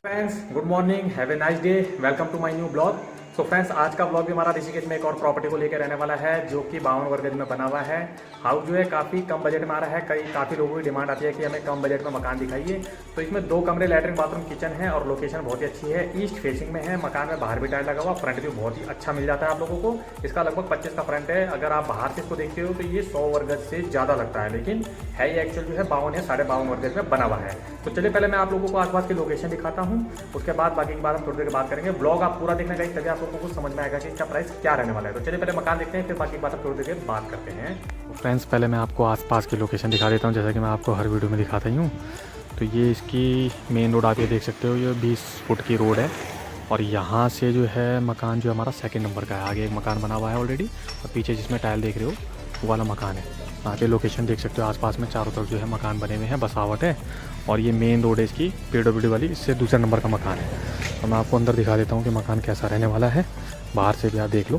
Friends good morning, have a nice day, welcome to my new blog. So friends, आज का blog भी हमारा ऋषिकेश में एक और प्रॉपर्टी को लेकर रहने वाला है जो कि 52 वर्ग गज में बना हुआ है। हाउस जो है काफ़ी कम बजट में आ रहा है। काफ़ी लोगों की डिमांड आती है कि हमें कम बजट में मकान दिखाइए। तो इसमें 2 कमरे, लैट्रिन, बाथरूम, किचन है और लोकेशन बहुत ही अच्छी है। ईस्ट फेसिंग में है। मकान में बाहर भी टाइल लगा हुआ, फ्रंट व्यू बहुत ही अच्छा मिल जाता है आप लोगों को। इसका लगभग 25 का फ्रंट है। अगर आप बाहर से इसको देखते हो तो ये 100 वर्ग गज से ज़्यादा लगता है, लेकिन है ये एक्चुअल जो है 52 या 52.5 वर्ग गज में बना हुआ है। तो चलिए पहले मैं आप लोगों को आसपास की लोकेशन दिखाता हूँ, उसके बाद बाकी की बात हम थोड़ी देर बात करेंगे। ब्लॉग आप पूरा देखना गाइस, तभी आप लोगों को समझ में आएगा कि इसका प्राइस क्या रहने वाला है। तो चलिए पहले मकान देखते हैं, फिर बाकी बात हम थोड़ी देर बात करते हैं। फ्रेंड्स, पहले मैं आपको आसपास की लोकेशन दिखा देता हूँ, जैसा कि मैं आपको हर वीडियो में दिखाता ही हूँ। तो ये इसकी मेन रोड आप ये देख सकते हो, ये 20 फुट की रोड है। और यहाँ से जो है मकान जो हमारा 2nd नंबर का है। आगे एक मकान बना हुआ है ऑलरेडी, और पीछे जिसमें टाइल देख रहे हो वो वाला मकान है। यहाँ पे लोकेशन देख सकते हो, आसपास में चारों तरफ जो है मकान बने हुए हैं, बसावट है। और ये मेन रोड है इसकी, PWD वाली, इससे दूसरे नंबर का मकान है। तो मैं आपको अंदर दिखा देता हूँ कि मकान कैसा रहने वाला है। बाहर से भी आप देख लो।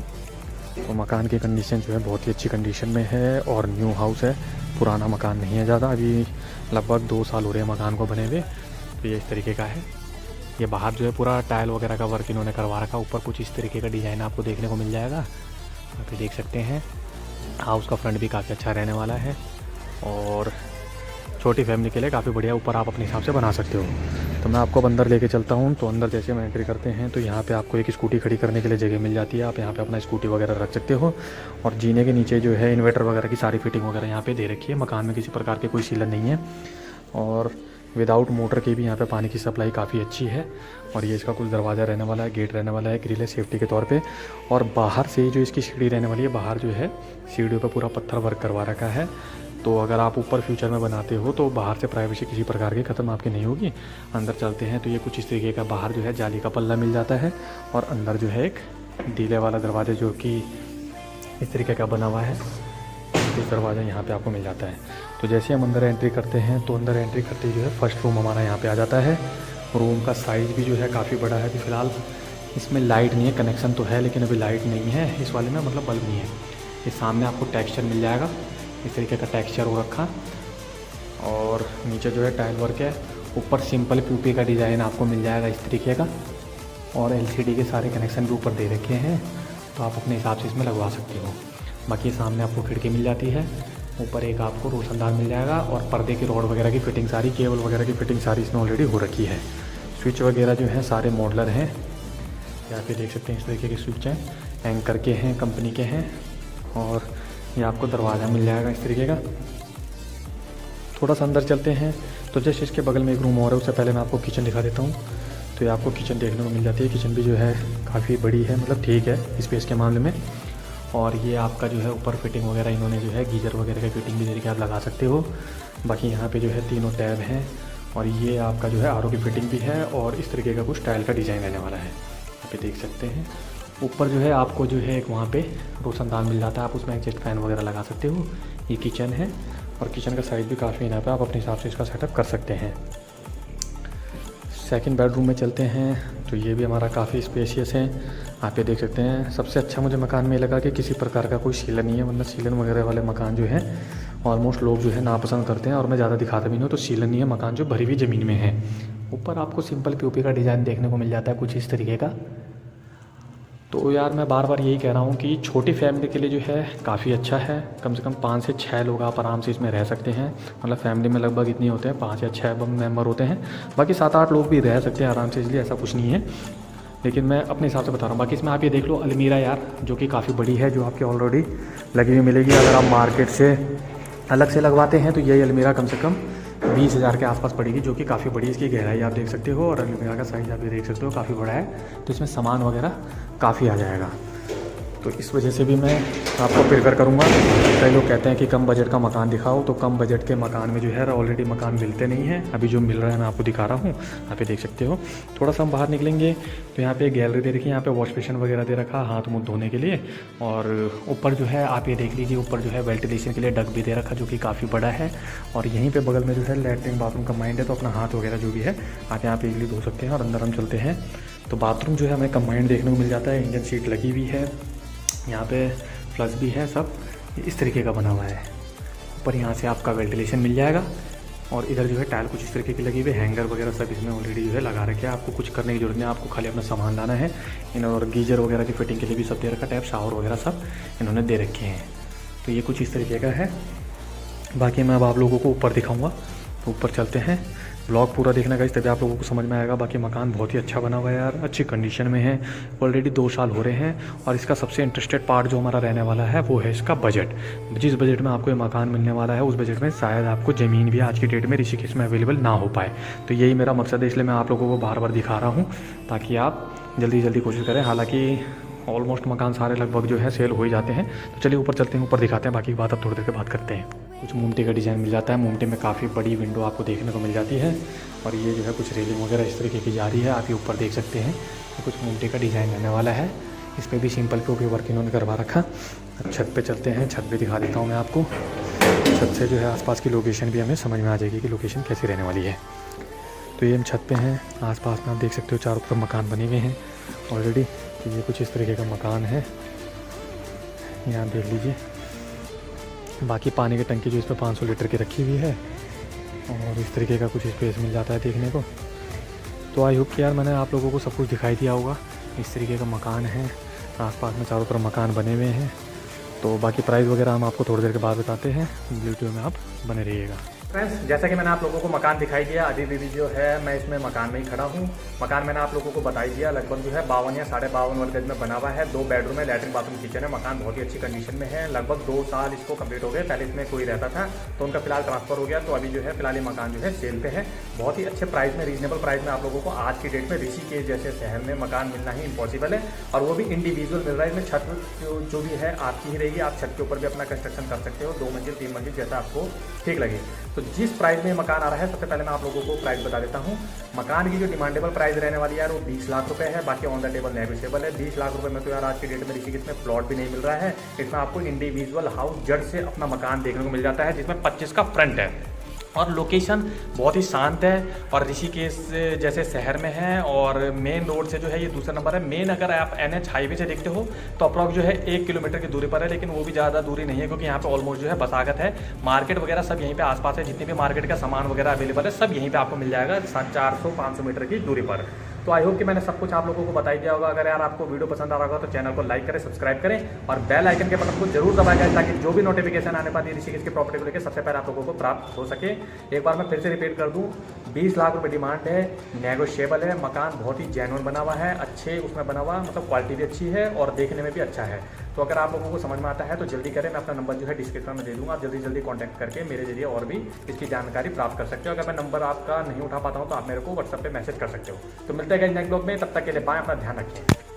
तो मकान की कंडीशन जो है बहुत ही अच्छी कंडीशन में है और न्यू हाउस है। पुराना मकान नहीं है ज़्यादा, अभी लगभग 2 साल हो रहे हैं मकान को बने हुए। तो ये इस तरीके का है। ये बाहर जो है पूरा टाइल वगैरह का वर्क इन्होंने करवा रखा। ऊपर कुछ इस तरीके का डिज़ाइन आपको देखने को मिल जाएगा। आप ये देख सकते हैं। हाउस का फ्रंट भी काफ़ी अच्छा रहने वाला है और छोटी फैमिली के लिए काफ़ी बढ़िया। ऊपर आप अपने हिसाब से बना सकते हो। तो मैं आपको अंदर लेके चलता हूँ। तो अंदर जैसे हम एंट्री करते हैं तो यहाँ पे आपको एक स्कूटी खड़ी करने के लिए जगह मिल जाती है। आप यहाँ पे अपना स्कूटी वगैरह रख सकते हो। और जीने के नीचे जो है इन्वर्टर वगैरह की सारी फिटिंग वगैरह यहाँ पे दे रखी है। मकान में किसी प्रकार के कोई सीलन नहीं है और विदाउट मोटर की भी यहाँ पे पानी की सप्लाई काफ़ी अच्छी है। और ये इसका कुछ दरवाज़ा रहने वाला है, गेट रहने वाला है, ग्रिल है सेफ्टी के तौर पे। और बाहर से जो इसकी सीढ़ी रहने वाली है, बाहर जो है सीढ़ियों पे पूरा पत्थर वर्क करवा रखा है। तो अगर आप ऊपर फ्यूचर में बनाते हो तो बाहर से प्राइवेसी किसी प्रकार की ख़त्म आपकी नहीं होगी। अंदर चलते हैं तो ये कुछ इस तरीके का बाहर जो है जाली का पल्ला मिल जाता है। और अंदर जो है एक डीले वाला दरवाज़ा जो कि इस तरीके का बना हुआ है, इस दरवाज़ा यहाँ पे आपको मिल जाता है। तो जैसे हम अंदर एंट्री करते हैं तो अंदर एंट्री करते ही जो है फर्स्ट रूम हमारा यहाँ पे आ जाता है। रूम का साइज़ भी जो है काफ़ी बड़ा है। अभी फ़िलहाल इसमें लाइट नहीं है, कनेक्शन तो है लेकिन अभी लाइट नहीं है इस वाले में, मतलब बल्ब नहीं है। इस सामने आपको टेक्सचर मिल जाएगा, इस तरीके का टेक्सचर हो रखा। और नीचे जो है टाइल वर्क है। ऊपर सिंपल POP का डिज़ाइन आपको मिल जाएगा इस तरीके का। और LCD के सारे कनेक्शन भी ऊपर दे रखे हैं, तो आप अपने हिसाब से इसमें लगवा सकते हो। बाकी सामने आपको खिड़की मिल जाती है। ऊपर एक आपको रोशनदान मिल जाएगा और पर्दे की रॉड वगैरह की फिटिंग सारी, केबल वगैरह की फिटिंग सारी इसमें ऑलरेडी हो रखी है। स्विच वगैरह जो है सारे मॉडलर हैं। यहाँ पे देख सकते हैं इस तरीके के स्विच हैं, एंकर के हैं, कंपनी के हैं। और ये आपको दरवाज़ा मिल जाएगा इस तरीके का। थोड़ा सा अंदर चलते हैं तो जस्ट इसके बगल में एक रूम और है। उससे पहले मैं आपको किचन दिखा देता हूँ। तो ये आपको किचन देखने को मिल जाती है। किचन भी जो है काफ़ी बड़ी है, मतलब ठीक है स्पेस के मामले में। और ये आपका जो है ऊपर फिटिंग वगैरह इन्होंने जो है गीज़र वगैरह की फिटिंग भी दे के आप लगा सकते हो। बाकी यहाँ पे जो है 3 टैब हैं। और ये आपका जो है RO की फिटिंग भी है। और इस तरीके का कुछ टाइल का डिज़ाइन रहने वाला है, यहाँ पे देख सकते हैं। ऊपर जो है आपको जो है एक वहाँ पे रोशनदान मिल जाता है, आप उसमें एडजस्ट फैन वगैरह लगा सकते हो। ये किचन है और किचन का साइज़ भी काफ़ी यहाँ पे आप अपने हिसाब से इसका सेटअप कर सकते हैं। 2nd बेडरूम में चलते हैं तो ये भी हमारा काफ़ी स्पेशियस है। आप ये देख सकते हैं। सबसे अच्छा मुझे मकान में लगा कि किसी प्रकार का कोई सीलन नहीं है, वरना सीलन वगैरह वाले मकान जो है ऑलमोस्ट लोग जो है नापसंद करते हैं। और मैं ज़्यादा दिखाता भी नहीं हूँ। तो सीलन नहीं है, मकान जो भरी हुई ज़मीन में है। ऊपर आपको सिंपल POP का डिज़ाइन देखने को मिल जाता है कुछ इस तरीके का। तो यार मैं बार बार यही कह रहा हूँ कि छोटी फैमिली के लिए जो है काफ़ी अच्छा है। कम से कम 5 से 6 लोग आप आराम से इसमें रह सकते हैं। मतलब फैमिली में लगभग इतनी होते हैं, 5 या 6 मेंबर होते हैं। बाकी 7-8 लोग भी रह सकते हैं आराम से, इसलिए ऐसा कुछ नहीं है। लेकिन मैं अपने हिसाब से बता रहा हूँ। बाकी इसमें आप ये देख लो अलमीरा यार, जो कि काफ़ी बड़ी है, जो आपके ऑलरेडी लगी हुई मिलेगी। अगर आप मार्केट से अलग से लगवाते हैं तो यही अलमीरा कम से कम 20,000 के आसपास पड़ेगी, जो कि काफ़ी बड़ी इसकी गहराई आप देख सकते हो। और अलमीरा का साइज़ आप ये देख सकते हो काफ़ी बड़ा है। तो इसमें सामान वगैरह काफ़ी आ जाएगा। तो इस वजह से भी मैं आपको प्रेफर करूँगा। कई लोग कहते हैं कि कम बजट का मकान दिखाओ, तो कम बजट के मकान में जो है ऑलरेडी मकान मिलते नहीं हैं। अभी जो मिल रहा है मैं आपको दिखा रहा हूँ, यहाँ पे देख सकते हो। थोड़ा सा हम बाहर निकलेंगे तो यहाँ पे गैलरी दे रखी है, यहाँ पे वॉश बेसिन वगैरह दे रखा, हाथ मुँह धोने के लिए। और ऊपर जो है आप ये देख लीजिए, ऊपर जो है वेंटिलेशन के लिए डक भी दे रखा, जो कि काफ़ी बड़ा है। और यहीं पर बगल में जो है लैट्रिन बाथरूम कंबाइंड है, तो अपना हाथ वगैरह जो भी है आप यहाँ पे इजली धो सकते हैं। और अंदर हम चलते हैं तो बाथरूम जो है हमें कंबाइंड देखने को मिल जाता है। इंजन सीट लगी हुई है, यहाँ पे फ्लश भी है, सब इस तरीके का बना हुआ है। ऊपर यहाँ से आपका वेंटिलेशन मिल जाएगा। और इधर जो है टाइल कुछ इस तरीके की लगी हुई है, हैंगर वगैरह सब इसमें ऑलरेडी जो है लगा रखे हैं। आपको कुछ करने की जरूरत नहीं है, आपको खाली अपना सामान लाना है। और गीजर वगैरह की फिटिंग के लिए भी सब दे रखा, टैप शावर वगैरह सब इन्होंने दे रखे हैं। तो ये कुछ इस तरीके का है। बाकी मैं अब आप लोगों को ऊपर दिखाऊंगा, तो ऊपर चलते हैं। ब्लॉग पूरा देखने का, इस तभी आप लोगों को समझ में आएगा। बाकी मकान बहुत ही अच्छा बना हुआ है यार, अच्छी कंडीशन में है। ऑलरेडी 2 साल हो रहे हैं। और इसका सबसे इंटरेस्टेड पार्ट जो हमारा रहने वाला है वो है इसका बजट। जिस बजट में आपको ये मकान मिलने वाला है उस बजट में शायद आपको ज़मीन भी आज की डेट में ऋषिकेश में अवेलेबल ना हो पाए। तो यही मेरा मकसद है, इसलिए मैं आप लोगों को बार बार दिखा रहा हूँ ताकि आप जल्दी जल्दी कोशिश करें। हालाँकि ऑलमोस्ट मकान सारे लगभग जो है सेल हो ही जाते हैं। तो चलिए ऊपर चलते हैं, ऊपर दिखाते हैं। बाकी बात अब थोड़ी देर के बात करते हैं। कुछ मोमटे का डिज़ाइन मिल जाता है। मोमटे में काफ़ी बड़ी विंडो आपको देखने को मिल जाती है। और ये जो है कुछ रेलिंग वगैरह इस तरीके की जा रही है, आप ये ऊपर देख सकते हैं। ये कुछ मोमटे का डिज़ाइन रहने वाला है। इस पर भी सिंपल पे वर्क इन्होंने करवा रखा। अब छत पे चलते हैं, छत पे दिखा देता हूँ मैं आपको। छत से जो है आसपास की लोकेशन भी हमें समझ में आ जाएगी कि लोकेशन कैसी रहने वाली है। तो ये हम छत पे हैं, आसपास में आप देख सकते हो चारों तरफ मकान बने हुए हैं ऑलरेडी। तो ये कुछ इस तरीके का मकान है, यहाँ देख लीजिए। बाकी पानी की टंकी जो इस पर 500 लीटर की रखी हुई है और इस तरीके का कुछ स्पेस मिल जाता है देखने को। तो आई होप कि यार मैंने आप लोगों को सब कुछ दिखाई दिया होगा। इस तरीके का मकान है, आसपास में चारों तरफ मकान बने हुए हैं। तो बाकी प्राइस वगैरह हम आपको थोड़ी देर के बाद बताते हैं, वीडियो में आप बने रहिएगा। फ्रेंड्स, जैसा कि मैंने आप लोगों को मकान दिखाई दिया, अभी भी जो है मैं इसमें मकान में ही खड़ा हूँ। मकान मैंने आप लोगों को बता ही दिया, लगभग जो है 52 या 52.5 वर्ग गज में बना हुआ है। 2 बेडरूम है, लैट्रिन बाथरूम किचन है। मकान बहुत ही अच्छी कंडीशन में है। लगभग 2 साल इसको कंप्लीट हो गए। पहले इसमें कोई रहता था तो उनका फिलहाल ट्रांसफर हो गया। तो अभी जो है फिलहाल ये मकान जो है सेल पे है। बहुत ही अच्छे प्राइस में, रीजनेबल प्राइस में आप लोगों को आज की डेट में ऋषिकेश जैसे शहर में मकान मिलना ही इम्पॉसिबल है। और वो भी इंडिविजुअल मिल रहा है। इसमें छत जो भी है आपकी ही रहेगी। आप छत के ऊपर भी अपना कंस्ट्रक्शन कर सकते हो, 2 मंजिल 3 मंजिल जैसा आपको ठीक लगे। तो जिस प्राइस में मकान आ रहा है, सबसे पहले मैं आप लोगों को प्राइस बता देता हूं। मकान की जो डिमांडेबल प्राइस रहने वाली है वो 20 लाख रुपए है। बाकी ऑन द टेबल नेगोशिएबल है। 20 लाख रुपए में तो यार आज की डेट में ऋषिकेश में प्लॉट भी नहीं मिल रहा है। इसमें आपको इंडिविजुअल हाउस जड़ से अपना मकान देखने को मिल जाता है, जिसमें 25 का फ्रंट है। और लोकेशन बहुत ही शांत है और ऋषिकेश जैसे शहर में है। और मेन रोड से जो है ये दूसरा नंबर है। मेन अगर आप NH हाईवे से देखते हो तो अप्रॉक्स जो है 1 किलोमीटर की दूरी पर है, लेकिन वो भी ज़्यादा दूरी नहीं है क्योंकि यहाँ पे ऑलमोस्ट जो है बसागत है। मार्केट वगैरह सब यहीं पे आसपास है। जितनी भी मार्केट का सामान वगैरह अवेलेबल है सब यहीं पे आपको मिल जाएगा 400-500 मीटर की दूरी पर। तो आई होप कि मैंने सब कुछ आप लोगों को बता ही दिया होगा। अगर यार आपको वीडियो पसंद आ रहा होगा तो चैनल को लाइक करें, सब्सक्राइब करें और बेल आइकन के बटन को जरूर दबाएगा ताकि जो भी नोटिफिकेशन आने पाती है ऋषिकेश की प्रॉपर्टी को लेकर सबसे पहले आप लोगों को प्राप्त हो सके। एक बार मैं फिर से रिपीट कर दूं, 20 लाख रुपए डिमांड है, नेगोशिएबल है। मकान बहुत ही जेन्युइन बना हुआ है, अच्छे उसमें बना हुआ, मतलब क्वालिटी भी अच्छी है और देखने में भी अच्छा है। तो अगर आप लोगों को समझ में आता है तो जल्दी करें। मैं अपना नंबर जो है डिस्क्रिप्शन में दे दूंगा, आप जल्दी जल्दी कॉन्टैक्ट करके मेरे जरिए और भी इसकी जानकारी प्राप्त कर सकते हो। अगर मैं नंबर आपका नहीं उठा पाता हूँ तो आप मेरे को व्हाट्सएप पे मैसेज कर सकते हो। तो मिलते हैं नेक्स्ट ब्लॉग में, तब तक के लिए बाय, अपना ध्यान रखें।